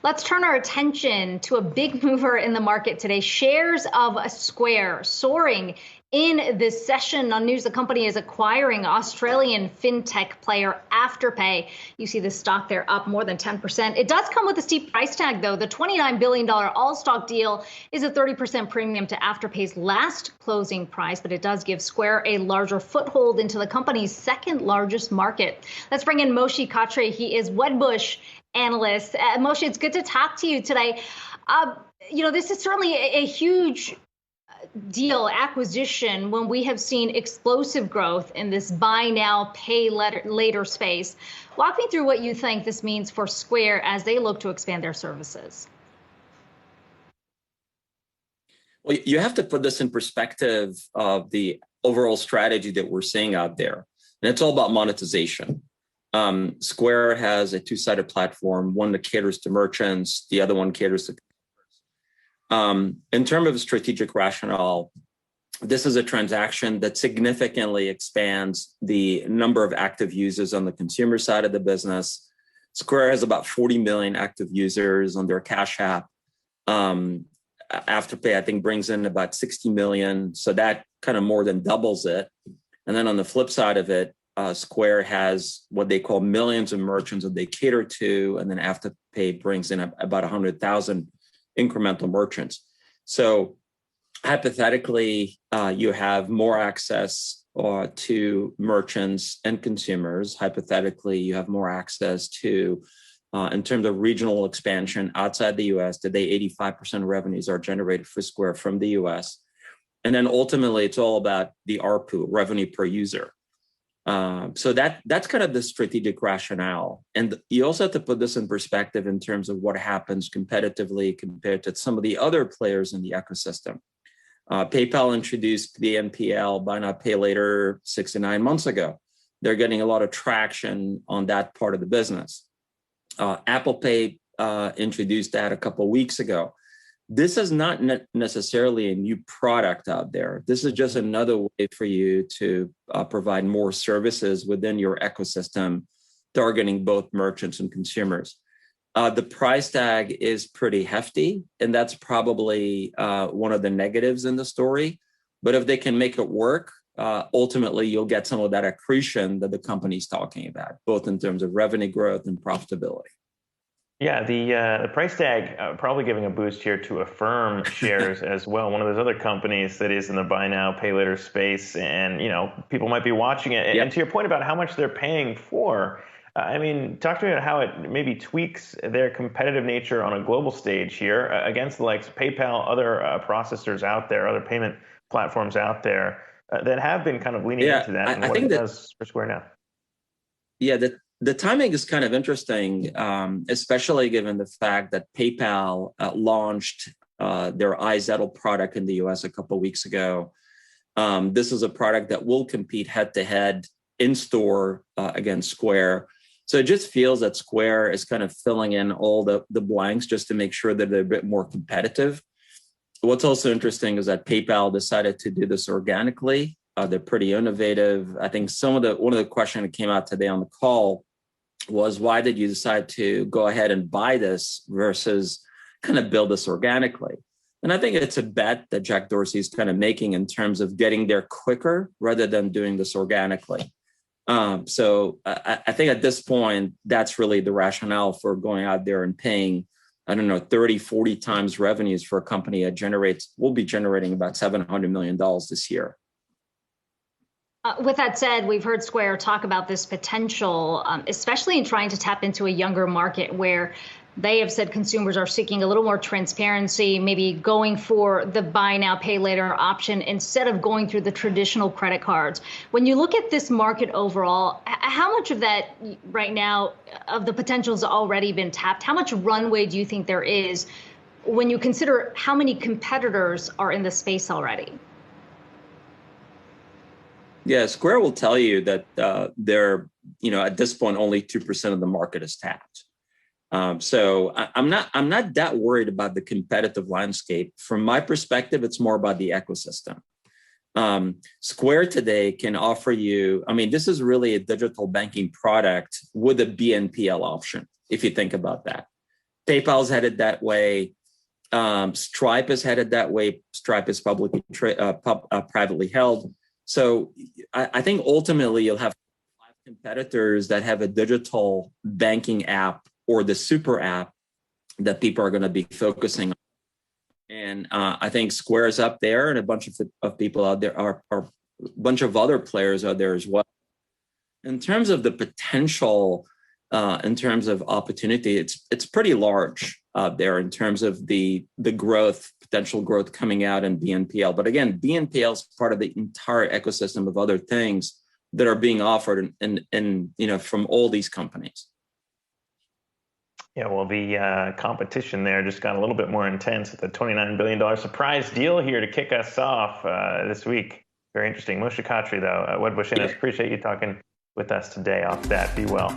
Let's turn our attention to a big mover in the market today. Shares of Square soaring in this session on news. The company is acquiring Australian fintech player Afterpay. You see the stock there up more than 10%. It does come with a steep price tag, though. The $29 billion all-stock deal is a 30% premium to Afterpay's last closing price, but it does give Square a larger foothold into the company's second largest market. Let's bring in Moshe Katri. He is Wedbush Analyst. Moshe, it's good to talk to you today. This is certainly a huge deal, acquisition, when we have seen explosive growth in this buy now, pay later space. Walk me through what you think this means for Square as they look to expand their services. Well, you have to put this in perspective of the overall strategy that we're seeing out there. And it's all about monetization. Square has a two-sided platform, one that caters to merchants, the other one caters to consumers. In terms of strategic rationale, this is a transaction that significantly expands the number of active users on the consumer side of the business. Square has about 40 million active users on their Cash App. Afterpay, I think, brings in about 60 million. So that kind of more than doubles it. And then on the flip side of it, Square has what they call millions of merchants that they cater to, and then Afterpay brings in about 100,000 incremental merchants. So hypothetically, you have more access to merchants and consumers. Hypothetically, you have more access to, in terms of regional expansion outside the US. Today, 85% of revenues are generated for Square from the US. And then ultimately, it's all about the ARPU, revenue per user. So that's kind of the strategic rationale. And you also have to put this in perspective in terms of what happens competitively compared to some of the other players in the ecosystem. PayPal introduced the BNPL, buy now, pay later, 6 to 9 months ago. They're getting a lot of traction on that part of the business. Apple Pay introduced that a couple of weeks ago. This is not necessarily a new product out there. This is just another way for you to provide more services within your ecosystem, targeting both merchants and consumers. The price tag is pretty hefty, and that's probably one of the negatives in the story. But if they can make it work, ultimately you'll get some of that accretion that the company's talking about, both in terms of revenue growth and profitability. Yeah, the price tag probably giving a boost here to Affirm shares as well. One of those other companies that is in the buy now, pay later space, and people might be watching it. Yep. And to your point about how much they're paying for, talk to me about how it maybe tweaks their competitive nature on a global stage here against the likes of PayPal, other processors out there, other payment platforms out there that have been kind of leaning into that, and what it does for Square now. Yeah, the timing is kind of interesting, especially given the fact that PayPal launched their iZettle product in the US a couple of weeks ago. This is a product that will compete head-to-head in-store against Square. So it just feels that Square is kind of filling in all the blanks just to make sure that they're a bit more competitive. What's also interesting is that PayPal decided to do this organically. They're pretty innovative. I think one of the questions that came out today on the call was, why did you decide to go ahead and buy this versus kind of build this organically? And I think it's a bet that Jack Dorsey is kind of making in terms of getting there quicker rather than doing this organically. So I think at this point, that's really the rationale for going out there and paying, 30, 40 times revenues for a company that will be generating about $700 million this year. With that said, we've heard Square talk about this potential, especially in trying to tap into a younger market where they have said consumers are seeking a little more transparency, maybe going for the buy now, pay later option instead of going through the traditional credit cards. When you look at this market overall, how much of that right now of the potential has already been tapped? How much runway do you think there is when you consider how many competitors are in the space already? Yeah, Square will tell you that they're, at this point, only 2% of the market is tapped. So I'm not that worried about the competitive landscape. From my perspective, it's more about the ecosystem. Square today can offer you, this is really a digital banking product with a BNPL option, if you think about that. PayPal's headed that way. Stripe is headed that way. Stripe is publicly privately held. So I think ultimately you'll have 5 competitors that have a digital banking app or the super app that people are going to be focusing on. And I think Square is up there, and a bunch of people out there are a bunch of other players out there as well. In terms of the potential, in terms of opportunity, it's pretty large out there in terms of the growth, potential growth coming out in BNPL. But again, BNPL is part of the entire ecosystem of other things that are being offered in from all these companies. Yeah, well, the competition there just got a little bit more intense with the $29 billion surprise deal here to kick us off this week. Very interesting. Moshe Katri, though, Wedbush Analyst, appreciate you talking with us today off that. Be well.